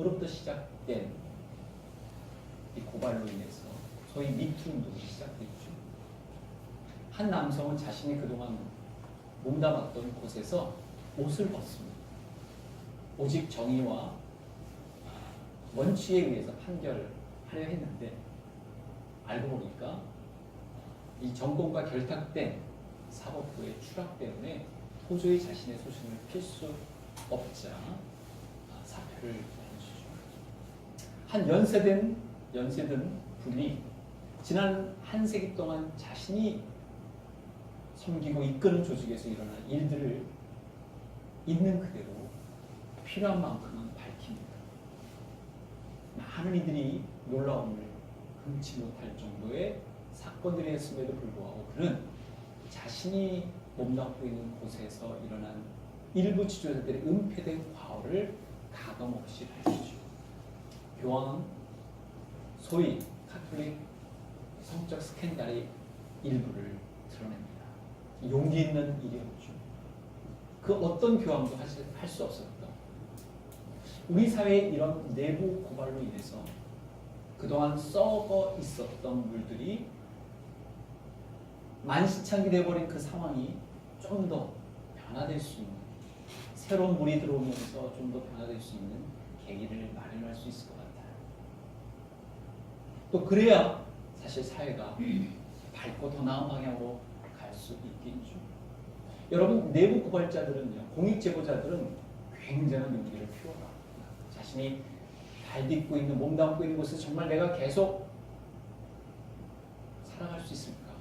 으로부터 시작된 이 고발로 인해서 소위 미투 운동이 시작됐죠. 한 남성은 자신이 그동안 몸담았던 곳에서 옷을 벗습니다. 오직 정의와 원칙에 의해서 판결을 하려 했는데 알고 보니까 이 정권과 결탁된 사법부의 추락 때문에 도저히 자신의 소신을 필 수 없자 사표를 내주죠. 한 연세든 분이 지난 한 세기 동안 자신이 섬기고 이끄는 조직에서 일어난 일들을 있는 그대로 필요한 만큼은 밝힙니다. 많은 이들이 놀라움을 금치 못할 정도의 사건들이 했음에도 불구하고 그는 자신이 몸담고 있는 곳에서 일어난 일부 지도자들의 은폐된 과오를 가감없이 밝히죠. 교황은 소위 카톨릭 성적 스캔들의 일부를 드러냅니다. 용기 있는 일이었죠. 그 어떤 교황도 할 수 없었다. 우리 사회의 이런 내부 고발로 인해서 그동안 썩어 있었던 물들이 만시창이 되어버린 그 상황이 좀 더 변화될 수 있는, 새로운 물이 들어오면서 좀 더 변화될 수 있는 계기를 마련할 수 있을 것 같아요. 또 그래야 사실 사회가 밝고 더 나은 방향으로 갈 수 있겠죠. 여러분, 내부 고발자들은요, 공익 제보자들은 굉장한 용기를 피워라. 자신이 발 딛고 있는, 몸 담고 있는 곳에서 정말 내가 계속 살아갈 수 있을까?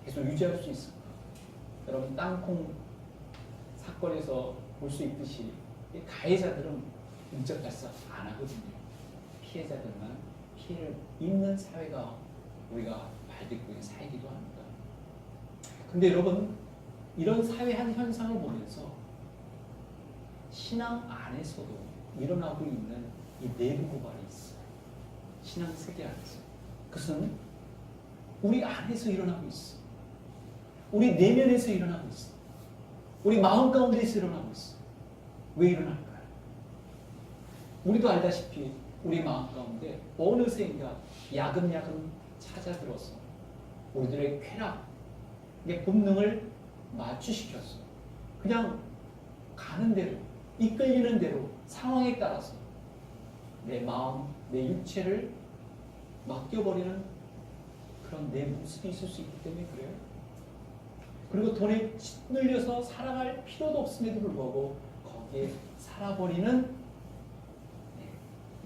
계속 유지할 수 있을까? 여러분, 땅콩 사건에서 볼 수 있듯이 가해자들은 인적 발사 안 하거든요. 피해자들만 피해를 입는 사회가 우리가 발 딛고 있는 사회이기도 합니다. 근데 여러분, 이런 사회 한 현상을 보면서 신앙 안에서도 일어나고 있는 이 내부 고발이 있어요. 신앙 세계 안에서. 그것은 우리 안에서 일어나고 있어. 우리 내면에서 일어나고 있어. 우리 마음 가운데에서 일어나고 있어. 왜 일어날까요? 우리도 알다시피 우리 마음 가운데 어느새인가 야금야금 찾아들어서 우리들의 쾌락의 본능을 마취시켰어. 그냥 가는 대로, 이끌리는 대로, 상황에 따라서 내 마음, 내 육체를 맡겨버리는 그런 내 모습이 있을 수 있기 때문에 그래요. 그리고 돈에 짓눌려서 살아갈 필요도 없음에도 불구하고 거기에 살아버리는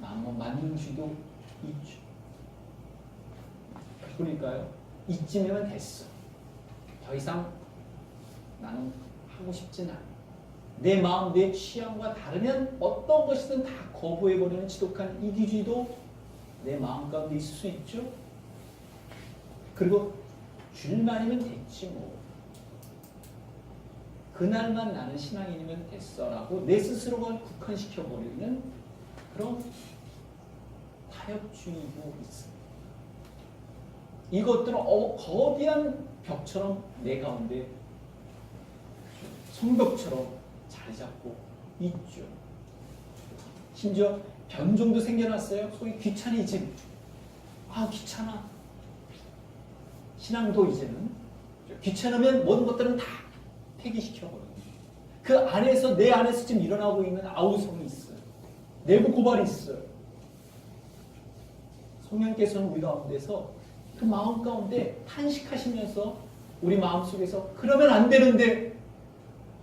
마음 만능주의도 있죠. 그러니까요, 이쯤이면 됐어. 더 이상 나는 하고 싶진 않아. 내 마음, 내 취향과 다르면 어떤 것이든 다 거부해버리는 지독한 이기주의도 내 마음 가운데 있을 수 있죠. 그리고 줄만이면 됐지 뭐. 그날만 나는 신앙인이면 됐어라고 내 스스로가 국한시켜버리는 그런 타협주의도 있습니다. 이것들은 거대한 벽처럼 내 가운데 성벽처럼 자리 잡고 있죠. 심지어 변종도 생겨났어요. 소위 귀차니즘. 아, 귀찮아. 신앙도 이제는 귀찮으면 모든 것들은 다 폐기시켜버려요. 그 안에서, 내 안에서 지금 일어나고 있는 아우성이 있어요. 내부 고발이 있어요. 성령께서는 우리 가운데서 그 마음 가운데 탄식하시면서 우리 마음속에서 그러면 안 되는데,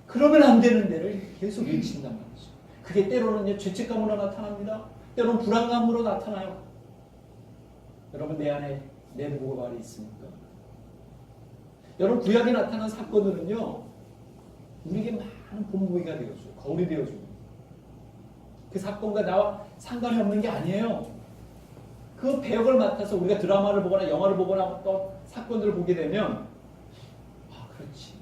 그러면 안 되는데를 계속 외친단 말이죠. 그게 때로는 죄책감으로 나타납니다. 때로는 불안감으로 나타나요. 여러분, 내 안에 내부 고발이 있습니까? 여러분, 구약에 나타난 사건들은요, 우리에게 많은 본보기가 되어줘요. 거울이 되어줘요. 그 사건과 나와 상관이 없는 게 아니에요. 그 배역을 맡아서 우리가 드라마를 보거나 영화를 보거나 또 사건들을 보게 되면 아, 그렇지.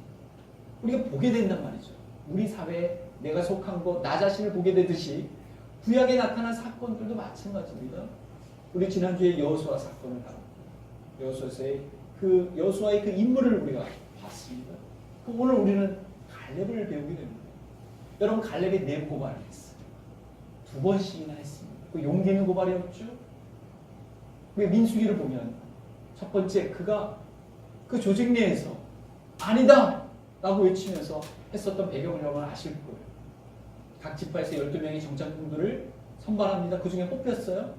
우리가 보게 된단 말이죠. 우리 사회에 내가 속한 것, 나 자신을 보게 되듯이 구약에 나타난 사건들도 마찬가지입니다. 우리 지난주에 여호수아 사건을 봤고 여호수아의 그 인물을 우리가 봤습니다. 오늘 우리는 갈렙을 배우게 됩니다. 여러분, 갈렙의 내부 고발이 있어요. 2번씩이나 했습니다. 그 용기 있는 고발이었죠. 왜 민수기를 보면 첫 번째 그가 그 조직 내에서 아니다! 라고 외치면서 했었던 배경을 여러분 아실 거예요. 각 지파에서 12명의 정착군들을 선발합니다. 그 중에 뽑혔어요.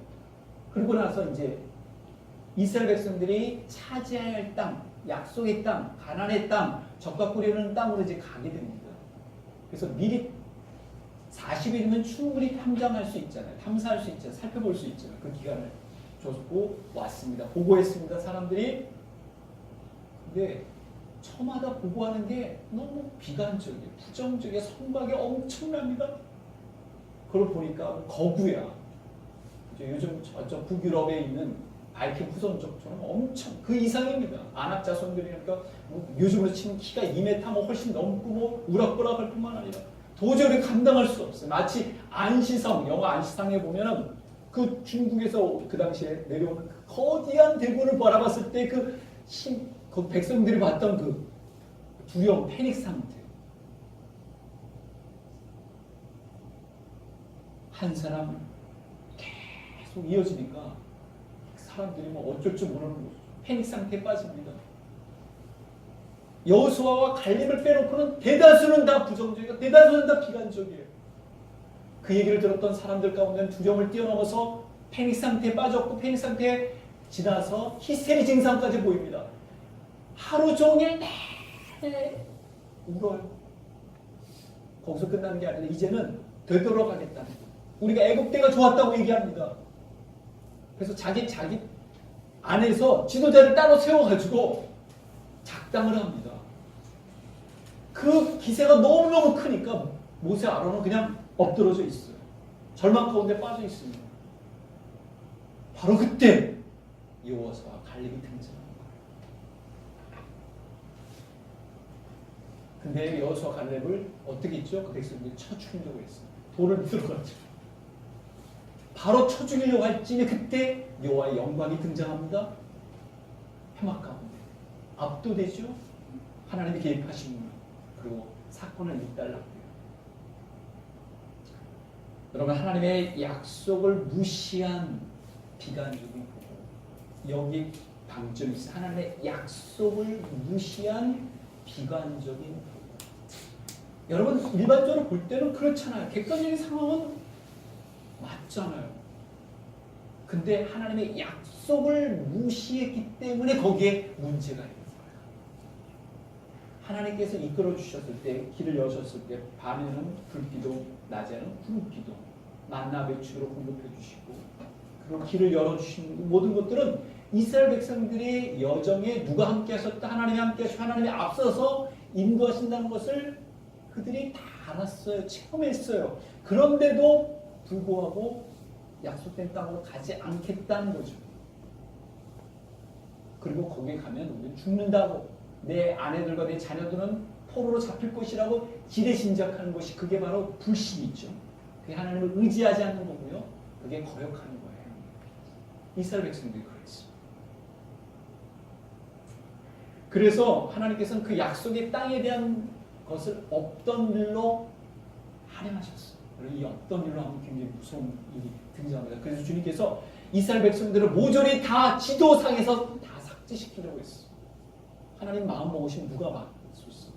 그리고 나서 이제 이스라엘 백성들이 차지해야 할 땅, 약속의 땅, 가나안의 땅, 적과 꿀이는 땅으로 이제 가게 됩니다. 그래서 미리 40일이면 충분히 탐정할 수 있잖아요. 탐사할 수 있잖아요. 살펴볼 수 있잖아요. 그 기간을 줬고 왔습니다. 보고했습니다. 사람들이. 근데 저마다 보고하는 게 너무 비관적이에요. 부정적이에요. 선박이 엄청납니다. 그걸 보니까 거구야. 요즘 저쪽 북유럽에 있는 바이킹 후손 쪽처럼 엄청 그 이상입니다. 안압 자손들이니까 뭐 요즘으로 치면 키가 2m 뭐 훨씬 넘고 뭐 우락부락할 뿐만 아니라 도저히 감당할 수 없어요. 마치 안시성, 영화 안시성에 보면은 그 중국에서 그 당시에 내려오는 그 거대한 대군을 바라봤을 때 그 백성들이 봤던 그 두려움, 패닉 상태. 한 사람 계속 이어지니까 사람들이 뭐 어쩔 줄 모르는 거죠. 패닉 상태에 빠집니다. 여호수아와 갈렙을 빼놓고는 대다수는 다 부정적이고 대다수는 다 비관적이에요. 그 얘기를 들었던 사람들 가운데는 두려움을 뛰어넘어서 패닉 상태에 빠졌고 패닉 상태에 지나서 히스테리 증상까지 보입니다. 하루 종일 내내 울어요. 거기서 끝나는 게 아니라 이제는 되돌아가겠다는 거예요. 우리가 애국대가 좋았다고 얘기합니다. 그래서 자기 안에서 지도자를 따로 세워가지고 작당을 합니다. 그 기세가 너무너무 크니까 모세 아론은 그냥 엎드러져 있어요. 절망 가운데 빠져 있습니다. 바로 그때 여호수아와 갈렙이 등장합니다. 근데 여호수아와 갈렙을 어떻게 했죠? 그 백성들이 쳐 죽이려고 했어요. 돌을 들어가지고. 바로 쳐 죽이려고 할 쯤에 그때 여호와의 영광이 등장합니다. 해막 가운데. 압도되죠? 하나님이 개입하시는구나. 그리고 사건을 일단락돼요. 여러분, 하나님의 약속을 무시한 비관적인 보고, 여기 방점이 있어요. 하나님의 약속을 무시한 비관적인 보고. 여러분, 일반적으로 볼 때는 그렇잖아요. 객관적인 상황은 맞잖아요. 근데 하나님의 약속을 무시했기 때문에 거기에 문제가 있는 거예요. 하나님께서 이끌어 주셨을 때, 길을 여셨을 때 밤에는 불기둥, 낮에는 구름기둥, 만나 배추로 공급해 주시고, 그리고 길을 열어주시는 모든 것들은 이스라엘 백성들의 여정에 누가 함께 하셨다? 하나님이 함께 하시고 하나님이 앞서서 인도하신다는 것을 그들이 다 알았어요. 체험했어요. 그런데도 불구하고 약속된 땅으로 가지 않겠다는 거죠. 그리고 거기에 가면 우리는 죽는다고, 내 아내들과 내 자녀들은 포로로 잡힐 것이라고 지레짐작하는 것이, 그게 바로 불신이죠. 그게 하나님을 의지하지 않는 거고요. 그게 거역하는 거예요. 이스라엘 백성들이 그랬어요. 그래서 하나님께서는 그 약속의 땅에 대한 것을 없던 일로 할애하셨어요. 이 없던 일로 하면 굉장히 무서운 일이 등장합니다. 그래서 주님께서 이스라엘 백성들을 모조리 다 지도상에서 다 삭제시키려고 했어요. 하나님 마음 먹으시면 누가 막을 수 있어요?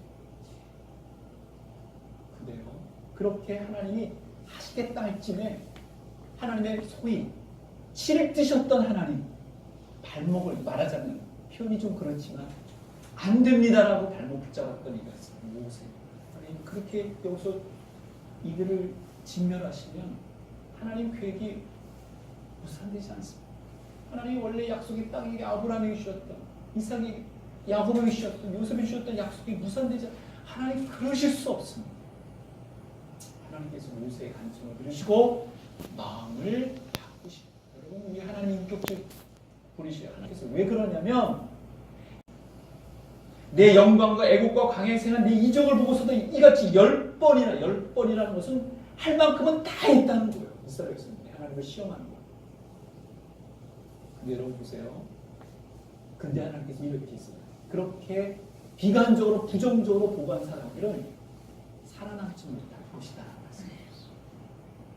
그래요. 그렇게 하나님이 하시겠다 할 쯤에 하나님의 소위 치를 뜨셨던 하나님, 발목을, 말하자면 표현이 좀 그렇지만 안 됩니다라고 발목 붙잡았던 이가 있어요. 모세. 하나님 그렇게 여기서 이들을 진멸하시면 하나님 계획이 무산되지 않습니다. 하나님이 원래 약속의 땅에게 아브라함에게 주셨던, 이삭에게, 야곱에게 주셨던, 요셉에게 주셨던 약속이 무산되지 않습니다. 하나님 그러실 수 없습니다. 하나님께서 모세의 간청을 들으시고 마음을 바꾸시고, 여러분 우리 하나님 인격적 보이시죠? 하나님께서 왜 그러냐면 내 영광과 애국과 광야에 생한 내 이적을 보고서도 이같이 10번이라는 것은 할 만큼은 다 했다는 거예요. 이스라엘 백성들이 하나님을 시험하는 거예요. 근데 여러분 보세요. 근데 하나님께서 이렇게 했어요. 그렇게 비관적으로 부정적으로 보고한 사람들은 살아남지 못할 것이다.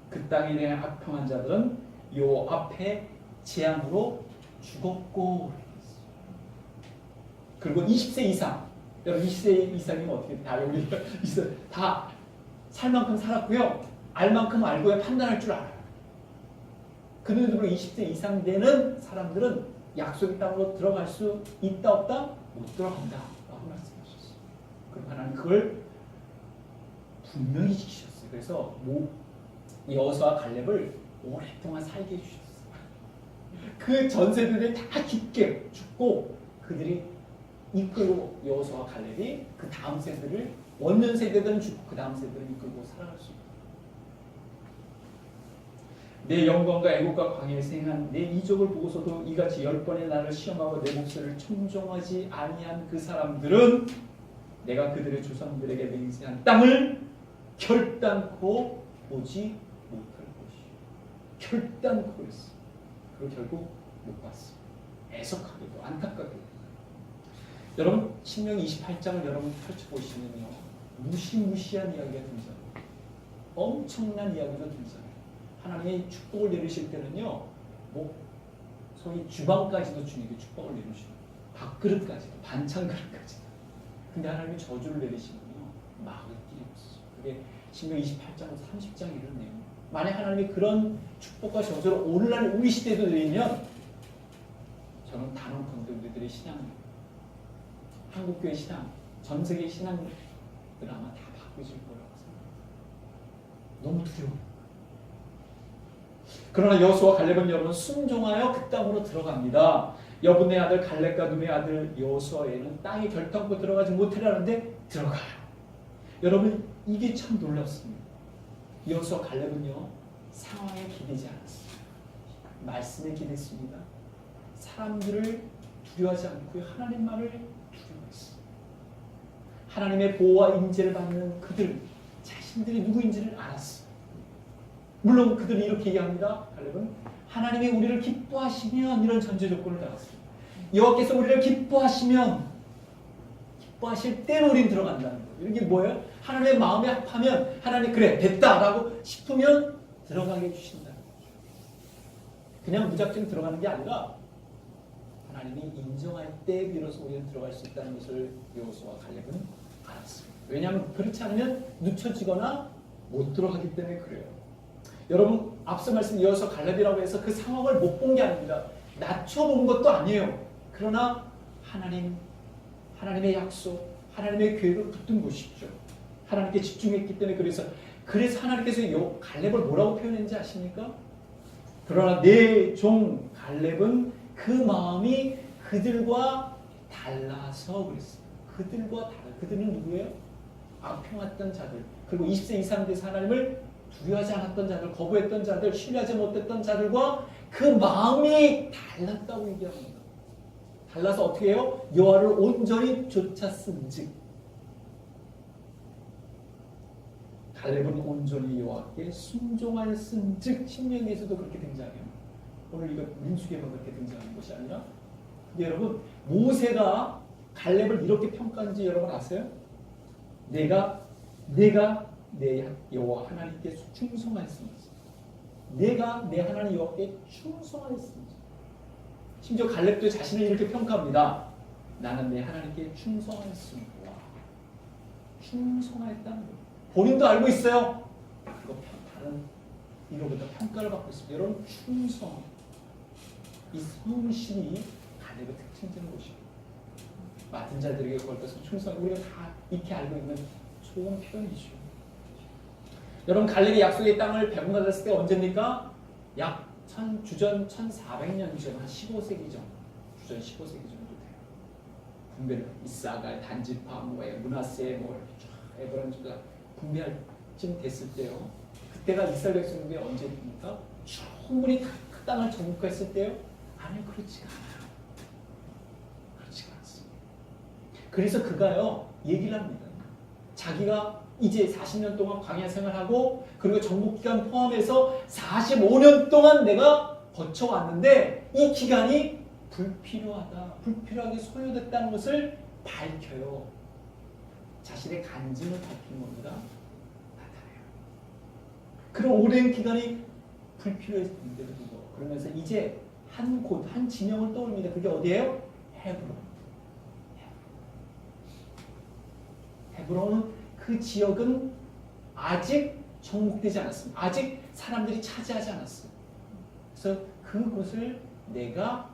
그 땅에 대한 악평한 자들은 요 앞에 재앙으로 죽었고, 그리고 20세 이상, 여러분 20세 이상이면 어떻게 다 여기 다 살 만큼 살았고요, 알 만큼 알고요, 판단할 줄 알아요. 그들로 20세 이상 되는 사람들은 약속의 땅으로 들어갈 수 있다 없다? 못 들어간다 라고 말씀하셨어요. 그럼 하나님 그걸 분명히 지키셨어요. 그래서 여호수아와 갈렙을 오랫동안 살게 해주셨어요. 그 전세들이 다 깊게 죽고 그들이 이끌고, 여호수아와 갈렙이 그 다음 세대를, 원년 세대들은 죽고 그 다음 세대를 이끌고 살아갈 수 있다. 내 영광과 애국과 광야에서 행한 내 이적을 보고서도 이같이 10번의 나를 시험하고 내 목소리를 청종하지 아니한 그 사람들은 내가 그들의 조상들에게 맹세한 땅을 결단코 보지 못할 것이요. 결단코 했어. 그리고 결국 못 봤어. 애석하게도 안타깝게도. 여러분 신명기 28장을 여러분 펼쳐보시면요, 무시무시한 이야기가 등장해요. 엄청난 이야기가 등장해요. 하나님이 축복을 내리실 때는요, 뭐 소위 주방까지도 주님이 축복을 내리시고 밥그릇까지도, 반찬 그릇까지도. 근데 하나님이 저주를 내리시면요, 막을 길이 없어요. 그게 신명기 28장에서 30장 이런 내용. 만약 하나님이 그런 축복과 저주를 오늘날 우리 시대에도 내리면, 저는 단언컨대 우리들의 신앙, 한국교회 신앙, 전 세계 신앙들 아마 다 바뀌어질 거라고 생각합니다. 너무 두려워요. 그러나 여호수아와 갈렙은 여러분 순종하여 그 땅으로 들어갑니다. 여분의 아들 갈렙과 눈의 아들 여호수아에는 땅에 결단코 들어가지 못하려는데 들어가요. 여러분 이게 참 놀랍습니다. 여호수아와 갈렙은요, 상황에 기대지 않았어요. 말씀에 기댔습니다. 사람들을 두려워하지 않고 하나님 말을 두려워했어요. 하나님의 보호와 인재를 받는 그들 자신들이 누구인지를 알았어요. 물론 그들이 이렇게 얘기합니다. 갈렙은 하나님이 우리를 기뻐하시면, 이런 전제 조건을 달았습니다. 여호와께서 우리를 기뻐하시면, 기뻐하실 때는 우린 들어간다는 거예요. 이게 뭐예요? 하나님의 마음에 합하면, 하나님 그래 됐다라고 싶으면 들어가게 해주신다는 거죠. 그냥 무작정 들어가는 게 아니라 하나님이 인정할 때 비로소 우리는 들어갈 수 있다는 것을 여호수아와 갈렙은 알았습니다. 왜냐하면 그렇지 않으면 늦춰지거나 못 들어가기 때문에 그래요. 여러분 앞서 말씀 여호수아 갈렙이라고 해서 그 상황을 못 본 게 아닙니다. 낮춰본 것도 아니에요. 그러나 하나님의 약속, 하나님의 계획을 붙든 것이죠. 하나님께 집중했기 때문에. 그래서 하나님께서 갈렙을 뭐라고 표현했는지 아십니까? 그러나 내 종 갈렙은 그 마음이 그들과 달라서 그랬어요. 그들은 누구예요? 악평했던 자들, 그리고 20세 이상 된 하나님을 두려워하지 않았던 자들, 거부했던 자들, 신뢰하지 못했던 자들과 그 마음이 달랐다고 얘기합니다. 달라서 어떻게 해요? 여호와를 온전히 좇았은즉. 갈렙은 온전히 여호와께 순종하였은즉. 신명기에서도 그렇게 등장해요. 오늘 이거 민수기에만 그렇게 등장하는 것이 아니라. 근데 여러분 모세가 갈렙을 이렇게 평가한지 여러분 아세요? 내가 내 여호와 하나님께 충성하였습니다. 내가 내 하나님 여호와께 충성하였습니다. 심지어 갈렙도 자신을 이렇게 평가합니다. 나는 내 하나님께 충성하였습니다. 충성하였다는 거예요. 본인도 알고 있어요. 그리고 다른 이로부터 평가를 받고 있습니다. 여러분 충성, 이 성실이 갈렙의 특징적인 것이고, 맡은 자들에게 걸려서 충성, 우리가 다 익히 알고 있는 좋은 표현이죠. 여러분 갈렙의 약속의 땅을 배분받았을 때 언제입니까? 약 주전 1400년 전, 한 15세기 전, 주전 15세기 정도 돼요. 분배를 이사갈, 단지파, 문하세, 에브라임 주가 분배할 쯤 됐을 때요. 그때가 이스라엘 백성들이 언제입니까? 충분히 그 땅을 정복했을 때요? 아니 그렇지가 않아요. 그렇지가 않습니다. 그래서 그가요 얘기를 합니다. 자기가 이제 40년 동안 광야 생활하고 그리고 정복기간 포함해서 45년 동안 내가 거쳐왔는데 이 기간이 불필요하게 소요됐다는 것을 밝혀요. 자신의 간증을 밝힌 겁니다. 나타내요. 그런 오랜 기간이 불필요했는데도 불구하고 그러면서 이제 한 진영을 떠올립니다. 그게 어디예요? 헤브론. 헤브론은 그 지역은 아직 정복되지 않았습니다. 아직 사람들이 차지하지 않았어요. 그래서 그곳을 내가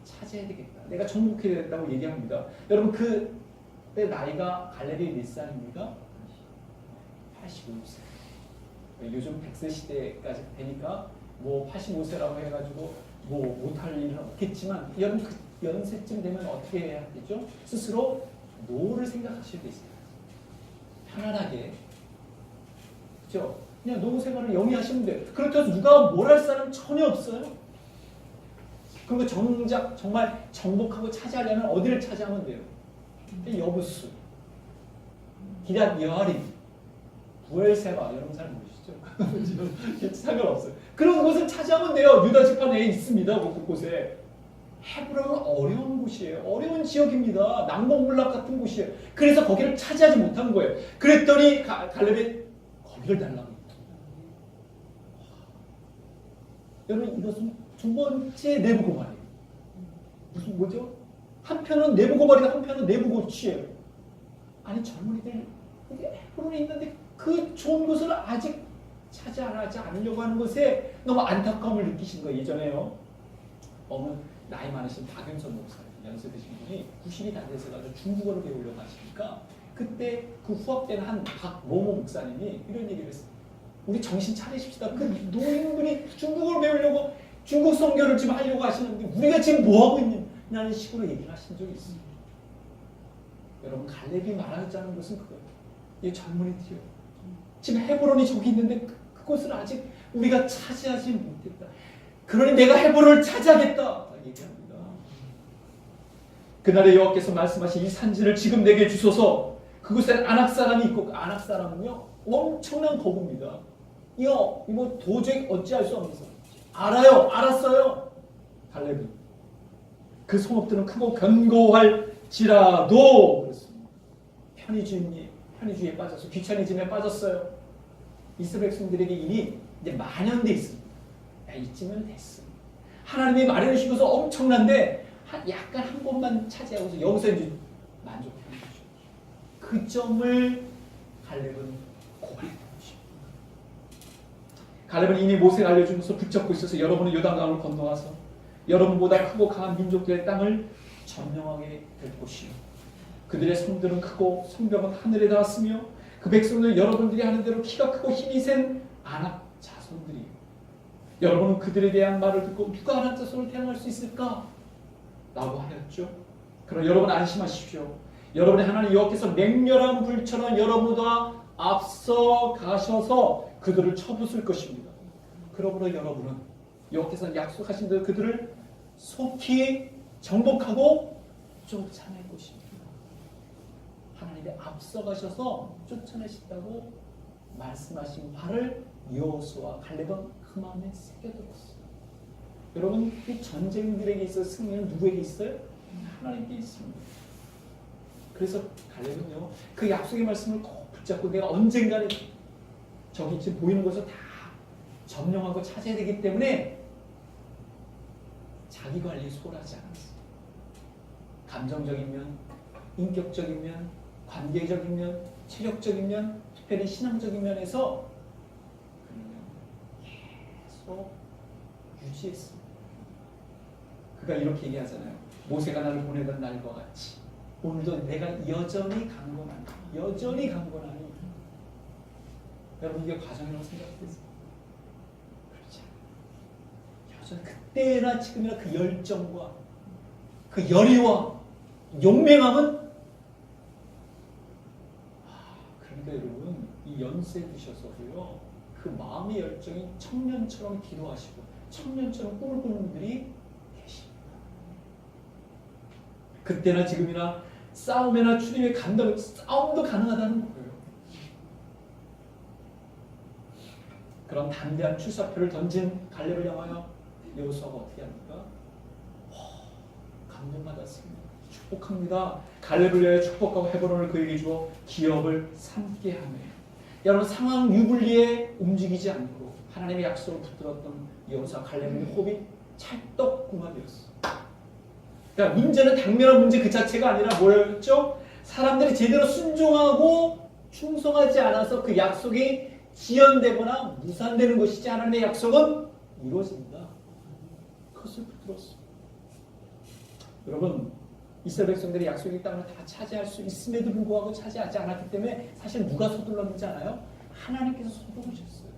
차지해야 되겠다. 내가 정복해야 된다고 얘기합니다. 여러분 그때 나이가 갈렙이 몇 살입니까? 85세. 요즘 100세 시대까지 되니까 뭐 85세라고 해가지고 뭐 못할 일은 없겠지만 여러분 그 연세쯤 되면 어떻게 해야 되죠? 스스로 노후를 생각하셔야 되겠어요. 편안하게. 그렇죠? 그냥 노후 생활을 영위하시면 돼요. 그렇다고 해서 누가 뭘 할 사람 전혀 없어요. 그리고 정작 정말 정복하고 차지하려면 어디를 차지하면 돼요? 여부수, 기럇 여아림, 부엘세바 여러분 잘 모르시죠? 상관없어요. 그런 곳을 차지하면 돼요. 유다 지파 내에 있습니다. 곳곳에. 헤브론은 어려운 곳이에요. 어려운 지역입니다. 남북문락 같은 곳이에요. 그래서 거기를 차지하지 못한 거예요. 그랬더니 갈렙이 거기를 달라고. 여러분 이것은 두 번째 내부 고발이에요. 무슨 뭐죠? 한편은 내부 고발이고 한편은 내부 고취예요. 아니 젊은이들 헤브론에 있는데 그 좋은 곳을 아직 차지하지 않으려고 하는 것에 너무 안타까움을 느끼신 거예요. 예전에요. 어느 나이 많으신 박윤선 목사님 연세 드신 분이 90이 다 돼서 가지고 중국어를 배우려고 하시니까 그때 그 후학된 한 박모모 목사님이 이런 얘기를 했어요. 우리 정신 차리십시다. 그 노인분이 중국어를 배우려고 중국 선교를 지금 하려고 하시는데 우리가 지금 뭐하고 있냐는 식으로 얘기를 하신 적이 있어요. 여러분 갈렙이 말하자는 것은 그거예요. 이 젊은이들이요. 지금 헤브론이 저기 있는데 그곳을 아직 우리가 차지하지 못했다. 그러니 내가 헤브론을 차지하겠다. 얘기합니다. 그날에 여호와께서 말씀하신 이 산지를 지금 내게 주소서. 그곳엔 아낙 사람이 있고 그 아낙 사람은요 엄청난 거부입니다. 이거 도저히 어찌할 수 없는 사람. 알아요. 알았어요. 갈렙이. 그 성읍들은 크고 견고할지라도 그렇습니다. 편의주의에 빠져서 귀차니즘에 빠졌어요. 이스라엘 백성들에게 이미 이제 만연돼 있습니다. 야, 이쯤은 됐어. 하나님이 마련해 주셔서 엄청난데 약간 한 곳만 차지하고서 여기서 이제 만족하는 거죠. 그 점을 갈렙은 고발했던 것입니다. 갈렙은 이미 모세가 알려주면서 붙잡고 있어서 여러분은 요단강을 건너가서 여러분보다 크고 강한 민족들의 땅을 점령하게 될 것이요. 그들의 성들은 크고 성벽은 하늘에 닿았으며 그 백성들은 여러분들이 하는 대로 키가 크고 힘이 센 아낙 자손들이에요. 여러분은 그들에 대한 말을 듣고 누가 아낙 자손을 태어날 수 있을까? 라고 하였죠. 그럼 여러분 안심하십시오. 여러분의 하나님 여호와께서 맹렬한 불처럼 여러분보다 앞서 가셔서 그들을 쳐부술 것입니다. 그러므로 여러분은 여호와께서 약속하신 대로 그들을 속히 정복하고 쫓아낼 것입니다. 하나님이 앞서 가셔서 쫓아내신다고 말씀하신 바를 여호수아와 갈렙은 그 마음에 새겨들었어요. 여러분 이 전쟁들에게 있어 승리는 누구에게 있어요? 하나님께 있습니다. 그래서 갈렙은요 그 약속의 말씀을 꼭 붙잡고 내가 언젠가는 저기 지금 보이는 것을 다 점령하고 차지해야 되기 때문에 자기 관리에 소홀하지 않았어요. 감정적인 면, 인격적인 면, 관계적인 면, 체력적인 면, 특별히 신앙적인 면에서 계속 유지했습니다. 그가 이렇게 얘기하잖아요. 모세가 나를 보내던 날과 같이 오늘도 내가 여전히 강건하니 여러분 이게 과정이라고 생각하세요? 그렇지 않아요. 여전히 그때나 지금이나 그 열정과 그 열의와 용맹함은 그러니까 여러분 이 연세 드셔서도요 그 마음의 열정이 청년처럼 기도하시고 청년처럼 꿈을 꾸는 분들이 계십니다. 그때나 지금이나 싸움이나 주님의 감동, 싸움도 가능하다는 거예요. 그런 담대한 출사표를 던진 갈렙을 향하여 여호수아가 어떻게 합니까? 감동받았습니다. 축복합니다. 갈렙을 위하여 축복하고 헤브론을 그에게 주어 기업을 삼게 하며 여러분 상황 유불리에 움직이지 않고 하나님의 약속을 붙들었던 여호수아 갈렙의 호흡이 찰떡궁합이었어. 그러니까 문제는 당면한 문제 그 자체가 아니라 뭐였죠? 사람들이 제대로 순종하고 충성하지 않아서 그 약속이 지연되거나 무산되는 것이지 하나님의 약속은 이루어진다. 그것을 붙들었어. 여러분 이스라엘 백성들이 약속의 땅을 다 차지할 수 있음에도 불구하고 차지하지 않았기 때문에 사실 누가 서둘렀는지 알아요? 하나님께서 서두르셨어요.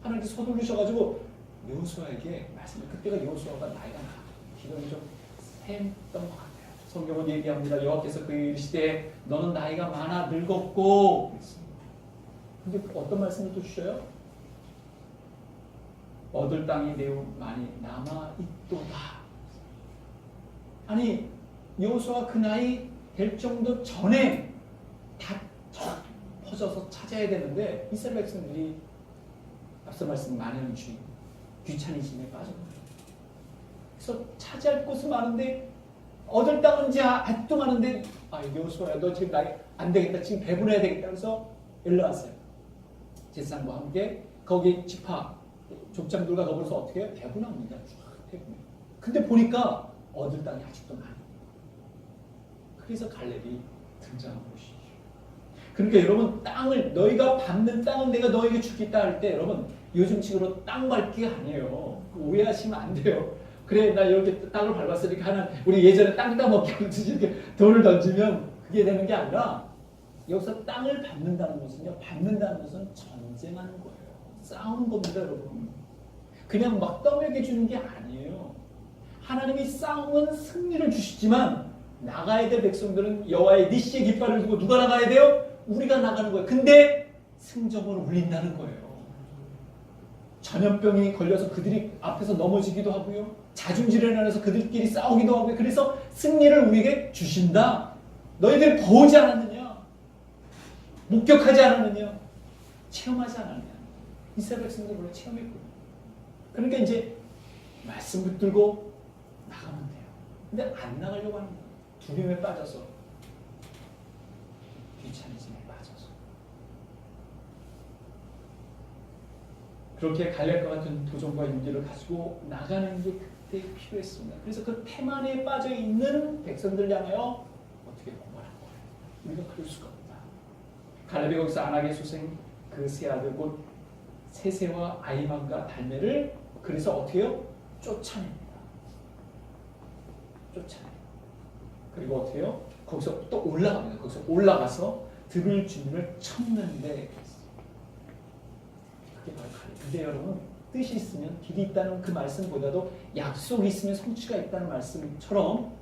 하나님께서 서두르셔가지고 여호수아에게 말씀을 그때가 여호수아가 나이가 기름이 좀 샘던 것 같아요. 성경은 얘기합니다. 여호와께서 그에게 이르시되 너는 나이가 많아 늙었고 근데 어떤 말씀을 또 주셔요? 얻을 땅이 매우 많이 남아 있도다. 아니 여호수아가 그 나이 될 정도 전에 다 퍼져서 찾아야 되는데 이스라엘 백성들이 앞서 말씀 만연주의 귀차니즘에 빠졌거든요. 그래서 차지할 곳은 많은데 얻을 땅은 이제 아직도 많은데 여호수아야 너 지금 나이 안 되겠다. 지금 배분해야 되겠다. 그래서 일러 왔어요. 제사장과 함께 거기 지파 족장들과 더불어서 어떻게 해요? 배분합니다. 배분. 근데 보니까 얻을 땅이 아직도 많아요. 그래서 갈렙이 등장한 것이죠. 그러니까 여러분 땅을 너희가 받는 땅은 내가 너에게 주겠다 할 때 여러분 요즘식으로 땅 밟기가 아니에요. 오해하시면 안 돼요. 그래 나 이렇게 땅을 밟았으니까 하나 우리 예전에 땅 따먹기 하듯이 이렇게 돌을 던지면 그게 되는 게 아니라 여기서 땅을 밟는다는 것은요. 밟는다는 것은 전쟁하는 거예요. 싸우는 겁니다 여러분. 그냥 막 떠먹여 주는 게 아니에요. 하나님이 싸움은 승리를 주시지만 나가야 될 백성들은 여호와의 니시의 깃발을 두고 누가 나가야 돼요? 우리가 나가는 거예요. 근데 승적을 울린다는 거예요. 전염병이 걸려서 그들이 앞에서 넘어지기도 하고요. 자중질환을 인해서 그들끼리 싸우기도 하고요. 그래서 승리를 우리에게 주신다. 너희들 보지 않았느냐? 목격하지 않았느냐? 체험하지 않았느냐? 이스라엘 백성들 원래 체험했거든요. 그러니까 이제 말씀 붙들고 나가면 돼요. 근데 안 나가려고 하는 거예요. 두려움에 빠져서 귀차니즘에 빠져서 그렇게 갈렙과 같은 도전과 용기를 가지고 나가는 게 그때 필요했습니다. 그래서 그 태만에 빠져 있는 백성들 향하여 어떻게 고발한 거예요. 우리가 그럴 수가 없다. 갈렙이 거기서 안악의 소생 그 세 아들 곧 세세와 아이반과 달메를 그래서 어떻게 해요? 쫓아냅니다. 쫓아내요. 그리고 어떻게 해요? 거기서 또 올라갑니다. 거기서 올라가서 들을 주문을 쳤는데 그게 바로 갈렙. 근데 여러분 뜻이 있으면 길이 있다는 그 말씀보다도 약속이 있으면 성취가 있다는 말씀처럼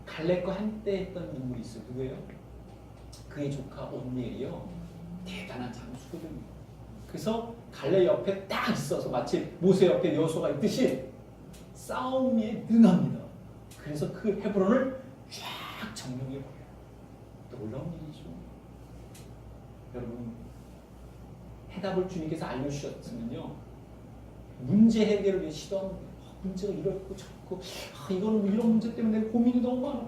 갈렙과 한때 했던 인물이 있어요. 누구예요? 그의 조카 온니엘이요. 대단한 장수거든요. 그래서 갈렙 옆에 딱 있어서 마치 모세 옆에 여호수아가 있듯이 싸움에 능합니다. 그래서 그 헤브론을 쫙 정령해 보여요. 놀라운 일이죠. 여러분 해답을 주님께서 알려주셨으면요. 문제 해결을 위해 시도하는 거예요. 문제가 이렇고 저렇고 이거는 이런 문제 때문에 고민이 너무 많아.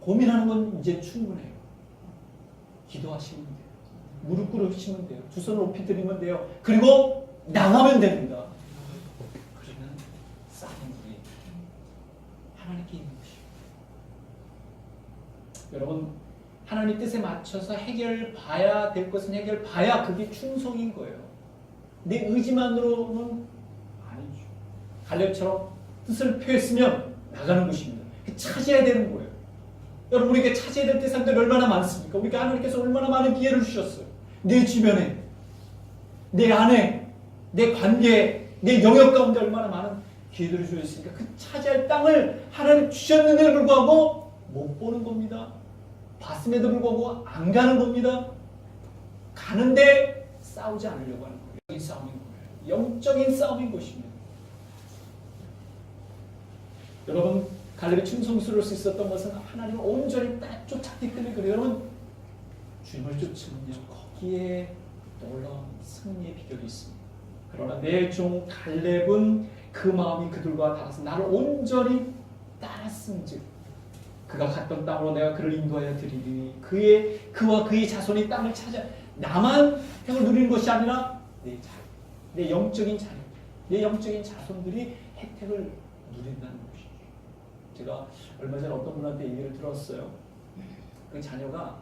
고민하는 건 이제 충분해요. 기도하시면 돼요. 무릎 꿇으시면 돼요. 두 손을 높이 들이면 돼요. 그리고 나가면 됩니다. 그러면 싸움이 하나님께 있는 것이에요. 여러분 하나님 뜻에 맞춰서 해결 봐야 될 것은 해결 봐야 그게 충성인 거예요. 내 의지만으로는 아니죠. 갈렙처럼 뜻을 표했으면 나가는 것입니다. 차지해야 되는 거예요. 여러분 우리에게 차지해야 될 대상들이 얼마나 많습니까? 우리가 하나님께서 얼마나 많은 기회를 주셨어요. 내 주변에, 내 안에, 내 관계에, 내 영역 가운데 얼마나 많은 기회들을 주셨으니까 그 차지할 땅을 하나님 주셨는데도 불구하고 못 보는 겁니다. 봤음에도 불구하고 안 가는 겁니다. 가는데 싸우지 않으려고 하는 거예요. 영적인 싸움인 거예요. 영적인 싸움인 것입니다. 여러분 갈렙이 충성스러울 수 있었던 것은 하나님을 온전히 딱 쫓았기 때문에 그래요. 여러분 주님을 쫓으면요 거기에 놀라운 승리의 비결이 있습니다. 그러나 내 종 갈렙은 그 마음이 그들과 달라서 나를 온전히 따랐은즉 그가 갔던 땅으로 내가 그를 인도하여 드리리니 그와 그의 자손이 땅을 찾아 나만 혜택을 누리는 것이 아니라 내 영적인 자녀, 내 영적인 자손들이 혜택을 누린다는 것이죠. 제가 얼마 전에 어떤 분한테 얘기를 들었어요. 그 자녀가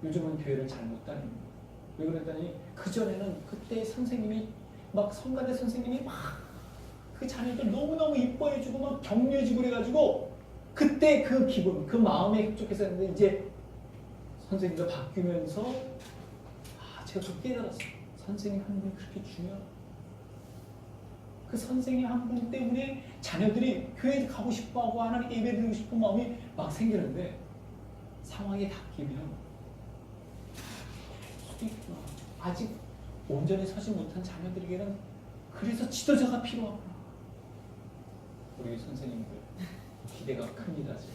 요즘은 교회를 잘 못 다닙니다. 왜 그랬더니 그전에는 그때 선생님이 막 성가대 선생님이 막 그 자녀들 너무너무 이뻐해주고 막 격려해주고 그래가지고 그때 그 기분, 그 마음에 흡족해서 했는데 이제 선생님도 바뀌면서 제가 또 깨달았어요. 선생님 한 분이 그렇게 중요하다. 그 선생님 한 분 때문에 자녀들이 교회에 가고 싶어하고 하나님 예배 드리고 싶은 마음이 막 생기는데 상황이 바뀌면 수도 있구나. 아직 온전히 서지 못한 자녀들에게는 그래서 지도자가 필요하구나. 우리 선생님들 기대가 큽니다. 지금.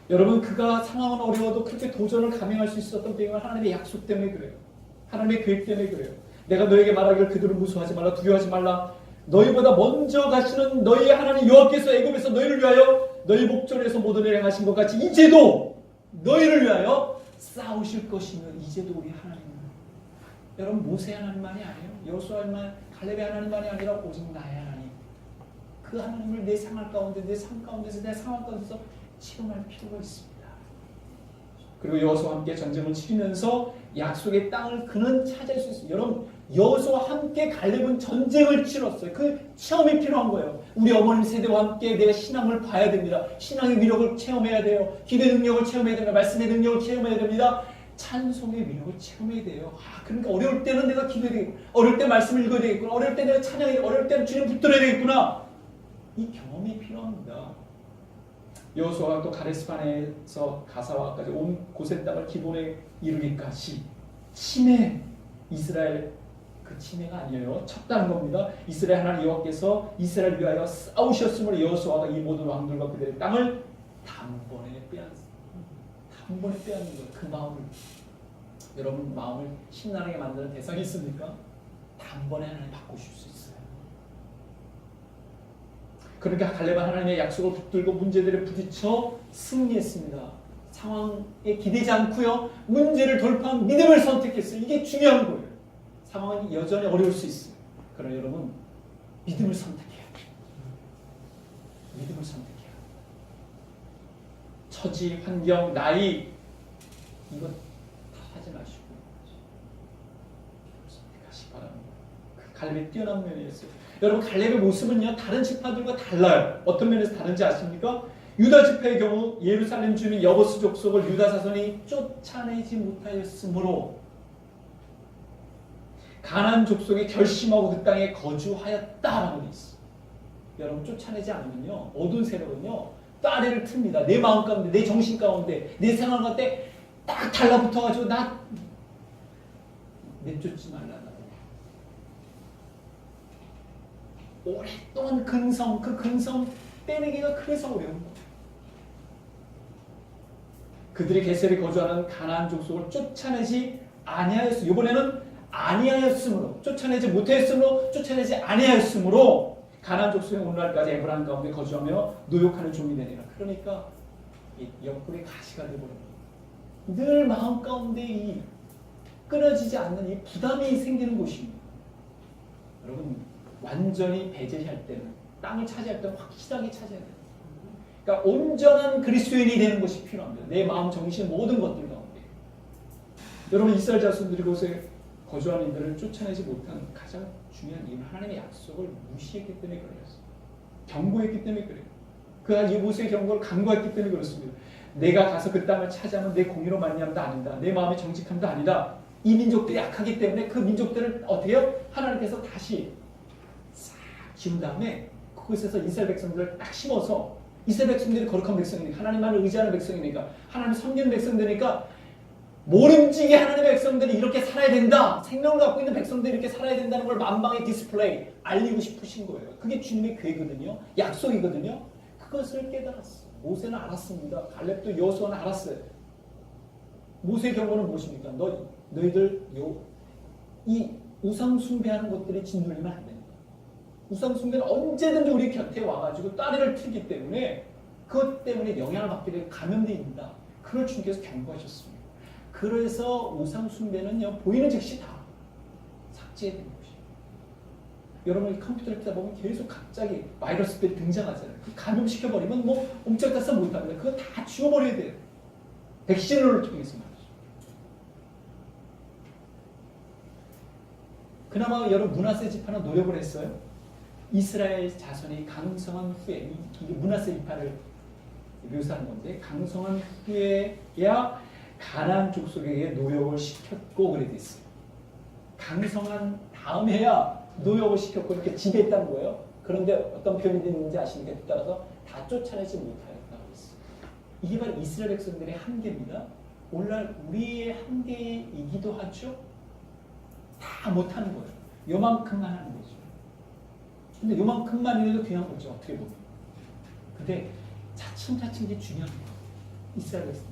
여러분 그가 상황은 어려워도 그렇게 도전을 감행할 수 있었던 배경은 하나님의 약속 때문에 그래요. 하나님의 계획 때문에 그래요. 내가 너에게 말하기를 그들을 무수하지 말라 두려워하지 말라. 너희보다 먼저 가시는 너희 하나님 여호와께서 애굽에서 너희를 위하여 너희 목전에서 모든 일을 행하신 것 같이 이제도 너희를 위하여 싸우실 것이며 이제도 우리 하나님은 여러분 모세 하나님만이 아니에요. 여호수아 하나님, 갈렙의 하나님만이 아니라 오직 나의 하나님. 그 하나님을 내 생활 가운데, 내 삶 가운데서, 내 상황 가운데서 체험할 필요가 있습니다. 그리고 여호수아와 함께 전쟁을 치르면서 약속의 땅을 그는 차지할 수 있어요. 여러분 여호수아와 함께 갈렙은 전쟁을 치렀어요. 그 체험이 필요한 거예요. 우리 어머님 세대와 함께 내가 신앙을 봐야 됩니다. 신앙의 위력을 체험해야 돼요. 기대 능력을 체험해야 됩니다. 말씀의 능력을 체험해야 됩니다. 찬송의 위력을 체험해야 돼요. 그러니까 어려울 때는 내가 기도해야 되겠구나. 어려울 때 말씀을 읽어야 되겠구나. 어려울 때 내가 찬양해야 되겠구나. 어려울 때는 주님 붙들어야 되겠구나. 이 경험이 필요합니다. 여호수아가 또 가데스반에서 가사와까지 온 고센 땅을 기본에 이르기까지 침해 이스라엘 그 침해가 아니에요. 쳤다는 겁니다. 이스라엘 하나님 여호와께서 이스라엘 위하여 싸우셨으므로 여호수아가 이 모든 왕들과 그들의 땅을 단번에 빼앗는 거예요. 그 마음을 여러분 마음을 신나게 만드는 대상이 있습니까? 단번에 하나님 바꾸실 수 있어요. 그러니까 갈렙은 하나님의 약속을 붙들고 문제들에 부딪혀 승리했습니다. 상황에 기대지 않고요. 문제를 돌파한 믿음을 선택했어요. 이게 중요한 거예요. 상황은 여전히 어려울 수 있어요. 그러나 여러분 믿음을 선택해야 돼요. 믿음을 선택해야 돼요. 처지, 환경, 나이 이거 다 하지 마시고 선택하시기 바랍니다. 그 갈렙의 뛰어난 면이었어요. 여러분 갈렙의 모습은요 다른 지파들과 달라요. 어떤 면에서 다른지 아십니까? 유다 지파의 경우 예루살렘 주민 여보스 족속을 유다 자손이 쫓아내지 못하였으므로 가나안 족속이 결심하고 그 땅에 거주하였다라고 되어 있어요. 여러분 쫓아내지 않으면요 어두운 세력은요 따레를 틉니다. 내 마음 가운데, 내 정신 가운데, 내 생활 가운데 딱 달라붙어가지고 나 내쫓지 말라. 오랫동안 그 근성 빼내기가 그래서 어려운 거예요. 그들이 게셀에 거주하는 가나안 족속을 쫓아내지 아니하였으므로 이번에는 아니하였으므로 쫓아내지 못하였으므로 쫓아내지 아니하였으므로 가나안 족속이 오늘날까지 에브라임 가운데 거주하며 노역하는 종이 되니라. 그러니까 이 옆구리 가시가 되버립니다. 늘 마음 가운데 이 끊어지지 않는 이 부담이 생기는 곳입니다. 여러분 완전히 배제할 때는 땅을 차지할 때는 확실하게 차지해야 돼요. 그러니까 온전한 그리스도인이 되는 것이 필요합니다. 내 마음, 정신 모든 것들 가운데. 여러분 이스라엘 자손들이 그곳에 거주하는 이들을 쫓아내지 못한 가장 중요한 이유는 하나님의 약속을 무시했기 때문에 그랬어요. 경고했기 때문에 그래요. 그가 이 모세의 경고를 간과했기 때문에 그렇습니다. 내가 가서 그 땅을 차지하면 내 공의로 말미암다 아니다. 내 마음의 정직함도 아니다. 이 민족들이 약하기 때문에 그 민족들을 어떻게 해요? 하나님께서 다시 싹 지운 다음에 그곳에서 이스라엘 백성들을 딱 심어서 이스라엘 백성들이 거룩한 백성이니까 하나님만을 의지하는 백성이니까 하나님을 섬기는 백성들이니까 모름지기 하나님의 백성들이 이렇게 살아야 된다. 생명을 갖고 있는 백성들이 이렇게 살아야 된다는 걸 만방에 디스플레이 알리고 싶으신 거예요. 그게 주님의 계획이거든요. 약속이거든요. 그것을 깨달았어요. 모세는 알았습니다. 갈렙도 여호수아는 알았어요. 모세의 경고는 무엇입니까? 너희들 이 우상 숭배하는 것들이 짓눌리면 안 된다. 우상 숭배는 언제든지 우리 곁에 와가지고 따리를 틀기 때문에 그것 때문에 영향을 받게 되고 감염된다. 그걸 주님께서 경고하셨습니다. 그래서 우상 숭배는요 보이는 즉시 다 삭제해야 되는 것이에요. 여러분 컴퓨터를 켜다 보면 계속 갑자기 바이러스들이 등장하잖아요. 그 감염시켜버리면 뭐 옴짝달싹 못합니다. 그거 다 지워버려야 돼요. 백신을 통해서 말이죠. 그나마 여러분 문하세 지파는 노력을 했어요. 이스라엘 자손이 강성한 후에 이게 문하세 지파를 묘사하는 건데 강성한 후에야 가나안 족속에게 노역을 시켰고 그래 됐어요. 강성한 다음에야 노역을 시켰고 이렇게 지배했다는 거예요. 그런데 어떤 표현이 됐는지 아십니까? 따라서 다 쫓아내지 못하였다고 했어요. 이게 바로 이스라엘 백성들의 한계입니다. 오늘날 우리의 한계이기도 하죠. 다 못하는 거예요. 요만큼만 하는 거죠. 근데 요만큼만 해도 그냥 거죠. 어떻게 보면. 근데 차츰차츰 이게 중요한 거예요. 이스라엘 백성.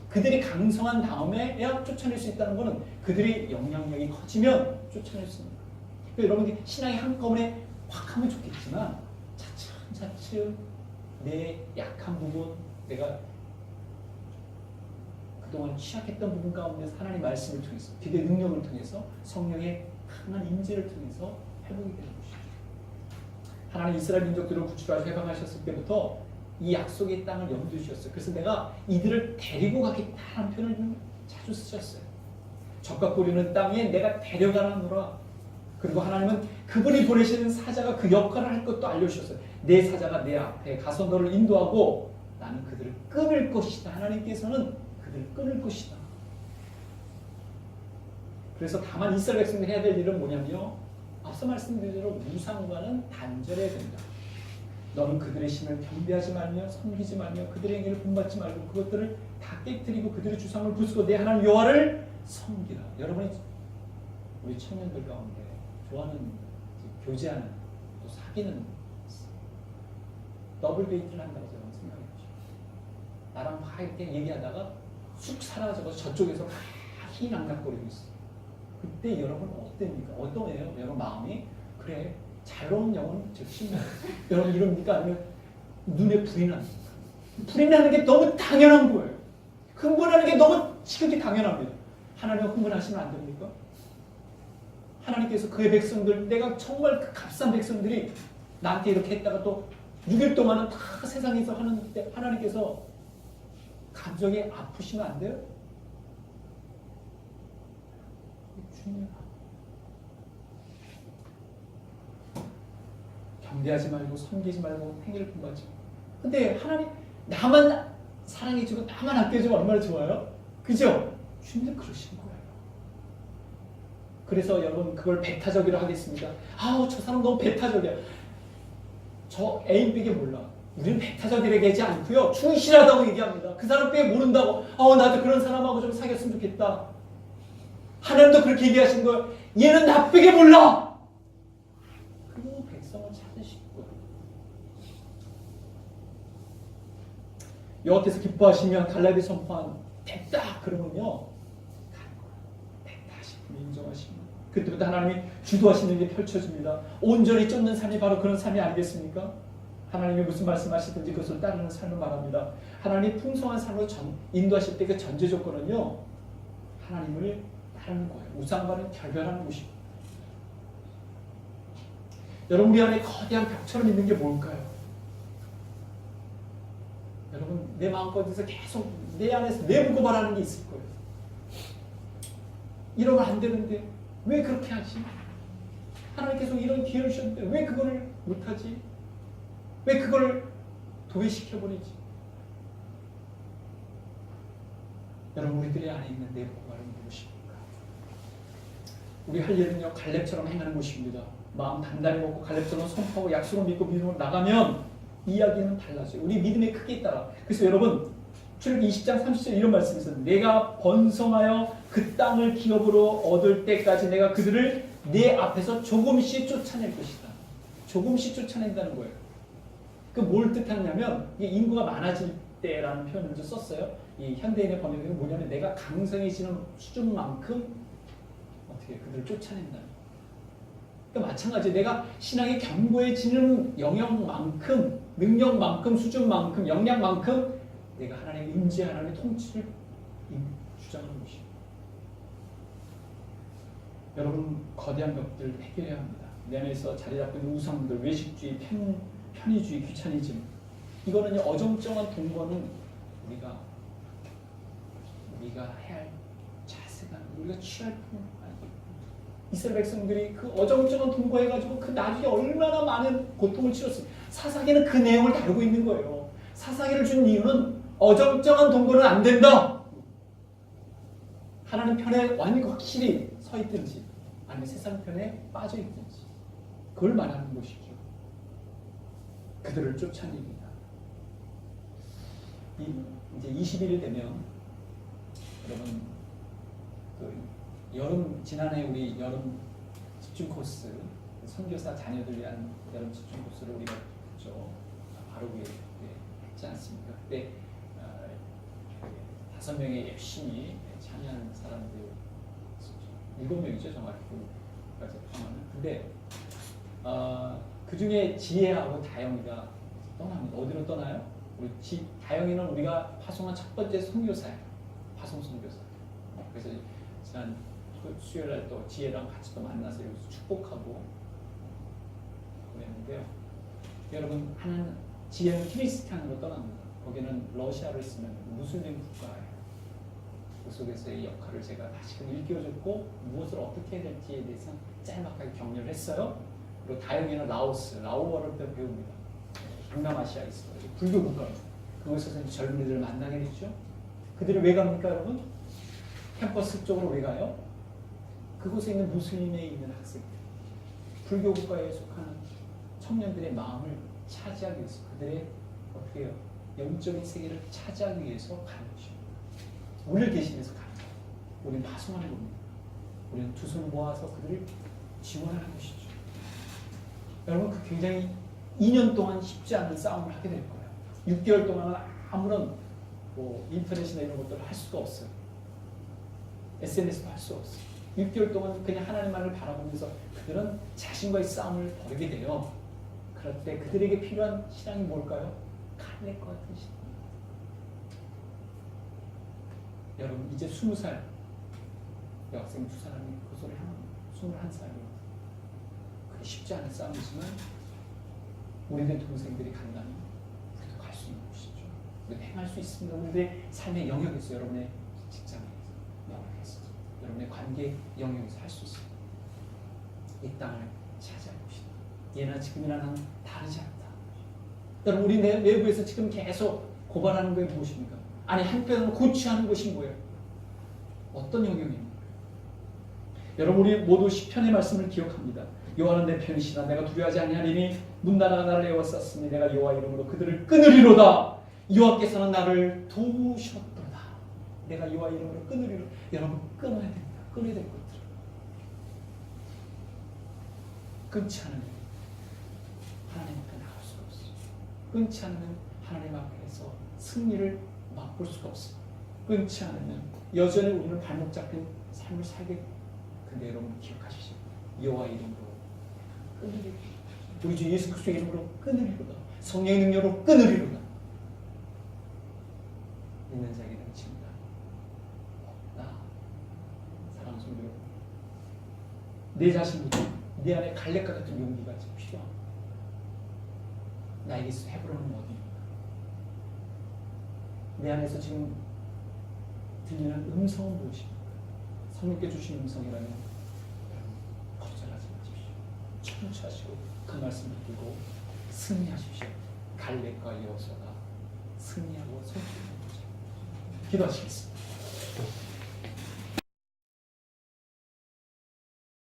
그들이 강성한 다음에야 쫓아낼 수 있다는 것은 그들의 영향력이 커지면 쫓아낼 수 있는 거예요. 그러니까 여러분들이 신앙이 한꺼번에 확 하면 좋겠지만 차츰차츰 내 약한 부분, 내가 그동안 취약했던 부분 가운데서 하나님의 말씀을 통해서 기도의 능력을 통해서 성령의 강한 임재를 통해서 회복이 되는 것이죠. 하나님 이스라엘 민족들을 구출하셔 해방하셨을 때부터 이 약속의 땅을 염두에 주셨어요. 그래서 내가 이들을 데리고 가겠다는 표현을 좀 자주 쓰셨어요. 적과 뿌리는 땅에 내가 데려가라노라. 그리고 하나님은 그분이 보내시는 사자가 그 역할을 할 것도 알려주셨어요. 내 사자가 내 앞에 가서 너를 인도하고 나는 그들을 끊을 것이다. 하나님께서는 그들을 끊을 것이다. 그래서 다만 이스라엘 백성들이 해야 될 일은 뭐냐면요. 앞서 말씀드린 대로 우상과는 단절해야 된다. 너는 그들의 신을 경배하지 말며 섬기지 말며 그들의 행위를 본받지 말고 그것들을 다 깨뜨리고 그들의 주상을 부수고 내 하나님 여호와를 섬기라. 여러분이 우리 청년들 가운데 좋아하는 교제하는 또 사귀는 더블 데이트를 한다고 저는 생각해요. 나랑 막 이렇게 얘기하다가 쑥 사라져서 저쪽에서 막 희낙낙거리고 있어. 그때 여러분 어땠습니까? 어떠해요? 여러분 마음이 그래 자유로운 영혼 즉시 여러분 이럽니까? 아니면 눈에 불이 납니까? 불이 나는 게 너무 당연한 거예요. 흥분하는 게 너무 지극히 당연합니다. 하나님 흥분하시면 안 됩니까? 하나님께서 그의 백성들, 내가 정말 그 값싼 백성들이 나한테 이렇게 했다가 또 6일 동안은 다 세상에서 하는데 하나님께서 감정이 아프시면 안 돼요? 중요하다. 경배하지 말고 섬기지 말고 행위를 본받지 말고. 근데 하나님 나만 사랑해주고 나만 아껴주면 얼마나 좋아요? 그죠? 주님도 그러신 거예요. 그래서 여러분 그걸 배타적이라 하겠습니다. 아우 저 사람 너무 배타적이야. 저 애인 삐게 몰라. 우리는 배타적이라고 하지 않고요. 충실하다고 얘기합니다. 그 사람 삐게 모른다고 나도 그런 사람하고 좀 사귀었으면 좋겠다. 하나님도 그렇게 얘기하신 거예요. 얘는 나쁘게 몰라. 그리고 백성을 찾으신 거예요. 여호와께서 기뻐하시면 갈라디 선포한 됐다 그러면요. 됐다 하시고 인정하십니다. 그때부터 하나님이 주도하시는 일이 펼쳐집니다. 온전히 쫓는 삶이 바로 그런 삶이 아니겠습니까? 하나님이 무슨 말씀하시든지 그것을 따르는 삶을 말합니다. 하나님이 풍성한 삶으로 인도하실 때 그 전제 조건은요. 하나님을 따르는 거예요. 우상과는 결별하는 것입니다. 여러분 우리 안에 거대한 벽처럼 있는 게 뭘까요? 여러분 내 마음껏에서 계속 내 안에서 내부고발하는 게 있을 거예요. 이러면 안 되는데 왜 그렇게 하지? 하나님께서 이런 기회를 주셨는데 왜 그거를 못하지? 왜 그걸 도외시켜버리지? 여러분 우리들의 안에 있는 내부고발은 무엇입니까? 우리 할 일은요 갈렙처럼 행하는 것입니다. 마음 단단히 먹고 갈렙처럼 선포하고 약속을 믿고 믿음으로 나가면 이야기는 달라져요. 우리 믿음의 크기에 따라. 그래서 여러분 출애굽기 20장 30절 이런 말씀이 있어요. 내가 번성하여 그 땅을 기업으로 얻을 때까지 내가 그들을 내 앞에서 조금씩 쫓아낼 것이다. 조금씩 쫓아낸다는 거예요. 그 뭘 뜻하냐면 이게 인구가 많아질 때라는 표현을 좀 썼어요. 이 현대인의 번역은 뭐냐면 내가 강성해지는 수준만큼 어떻게 그들을 쫓아낸다. 그러니까 마찬가지로 내가 신앙이 견고해지는 영역만큼, 능력만큼, 수준만큼, 역량만큼 내가 하나님의 임재, 하나님의 통치를 주장하는 것입니다. 여러분, 거대한 벽들 해결해야 합니다. 내 안에서 자리 잡고 있는 우상들, 외식주의, 편의주의, 귀차니즘, 이거는 어정쩡한 동거는 우리가 해야 할 자세가, 우리가 취할 품. 이스라엘 백성들이 그 어정쩡한 동거해가지고 그 나중에 얼마나 많은 고통을 치렀어요. 사사기는 그 내용을 다루고 있는 거예요. 사사기를 준 이유는 어정쩡한 동거는 안 된다. 하나님 편에 확실히 서 있든지 아니면 세상 편에 빠져 있든지 그걸 말하는 것이죠. 그들을 쫓아냅니다. 이제 20일 되면 여러분 지난해 우리 여름 집중 코스, 선교사 자녀들 위한 여름 집중 코스를 우리가 했죠. 바로 위에 했지 않습니까? 그때 5명의 열심히 참여하는 사람들 7명이죠, 정확히 그까지 포함하는. 근데 그 중에 지혜하고 다영이가 떠납니다. 어디로 떠나요? 우리 다영이는 우리가 파송한 첫 번째 선교사예요. 파송 선교사. 그래서 지난 수요일 날 또 지혜랑 같이 또 만나서 여기서 축복하고 그랬는데요. 여러분, 지혜는 키리스탄으로 떠납니다. 거기는 러시아로 있으면 무슬림 국가예요. 그 속에서의 역할을 제가 다시금 일깨워줬고 무엇을 어떻게 해야 될지에 대해서 짤막하게 격려를 했어요. 그리고 다영이는 라오어를 배웁니다. 동남아시아에 있어요. 불교 국가입니다. 그곳에서 젊은이들을 만나게 되죠. 그들이 왜 갑니까, 여러분? 캠퍼스 쪽으로 왜 가요? 그곳에 있는 무슬림에 있는 학생들, 불교 국가에 속하는 청년들의 마음을 차지하기 위해서 그들의 어떻게 해요? 영적인 세계를 차지하기 위해서 가는 것입니다. 우리를 대신해서 가는 거예요. 우리는 파송하는 겁니다. 우리는 두 손 모아서 그들을 지원하는 것이죠. 여러분, 그 굉장히 2년 동안 쉽지 않은 싸움을 하게 될 거예요. 6개월 동안은 아무런 인터넷이나 이런 것들을 할 수가 없어요. SNS도 할 수 없어요. 6개월 동안 그냥 하나님만을 바라보면서 그들은 자신과의 싸움을 벌이게 돼요. 그럴 때 그들에게 필요한 신앙이 뭘까요? 칼렙과 같은 신앙. 여러분, 이제 20살 여학생 두 사람이 그 소리 하는 21살이에요. 그게 쉽지 않은 싸움이지만 우리들 동생들이 간다면 우리도 갈 수 있는 것이죠. 우리도 행할 수 있습니다. 우리들의 삶의 영역에서, 여러분의 직장에서, 영역에서, 여러분의 관계 영역에서 할 수 있습니다. 이 땅을 차지할 것이다. 예나 지금이나 나는 다르지 않다. 여러분, 우리 내부에서 지금 계속 고발하는 게 무엇입니까? 아니, 한편으로 고취하는 것이 뭐예요? 어떤 영역입니까? 여러분, 우리 모두 시편의 말씀을 기억합니다. 여호와는 내 편이시다. 내가 두려워하지 아니하리니 문나라가 나를 에워쌌으니 내가 여호와 이름으로 그들을 끊으리로다. 여호와께서는 나를 도우셨도다. 내가 여호와 이름으로 끊으리로다. 여러분, 끊어야 됩니다. 끊어야 될 것들. 끊지 않으면 하나님 앞에 나갈 수가 없어요. 끊지 않으면 하나님 앞에서 승리를 맛볼 수가 없습니다. 끊지 않으면 여전히 우리는 발목 잡힌 삶을 살게. 근데 여러분, 기억하시죠? 여호와 이름으로 끊으리로다. 우리 주 예수 그리스도의 이름으로 끊으리로다. 성령의 능력으로 끊으리로다. 있는 자에게 넘칩니다. 나 사랑하는 성도 여러분, 내 자신부터 내 안에 갈렙과 같은 용기가 지금 필요합니다. 나에게 헤브론은 어디입니까? 내 안에서 지금 들리는 음성은 무엇입니까? 성령께 주신 음성이라면 거절하지 마십시오. 청취하시고 그 말씀을 듣고 승리하십시오. 갈렙과 여호수아가 승리하고 성취하는 거죠. 기도하시겠습니다.